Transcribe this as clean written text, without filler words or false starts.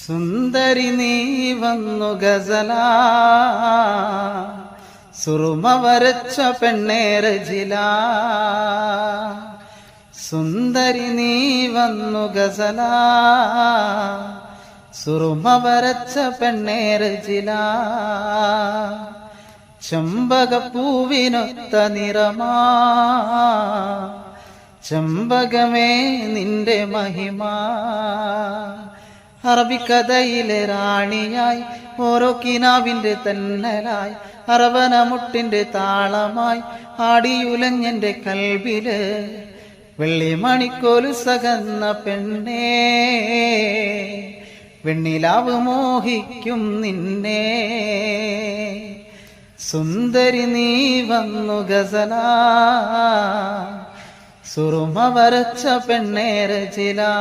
സുന്ദരി നീ വന്നു ഗസലാ, സുറുമ വരച്ച പെണ്ണേരജിലാ. സുന്ദരി നീ വന്നു ഗസലാ, സുറുമ വരച്ച പെണ്ണേരജിലാ. ചെമ്പകപ്പൂവിനൊത്ത നിറമാ, ചെമ്പകമേ നിന്റെ മഹിമ. അറബിക്കഥയിലെ റാണിയായി, ഓരോ കിനാവിന്റെ തന്നലായി, അറവനമുട്ടിന്റെ താളമായി ആടിയുലഞ്ഞെന്റെ കൽബില് വെള്ളിമണിക്കോലു സകന്ന പെണ്ണേ. വെണ്ണിലാവ് മോഹിക്കും നിന്നെ. സുന്ദരി നീ വന്നു ഗസലാ, സുറുമ വരച്ച പെണ്ണേരജിലാ.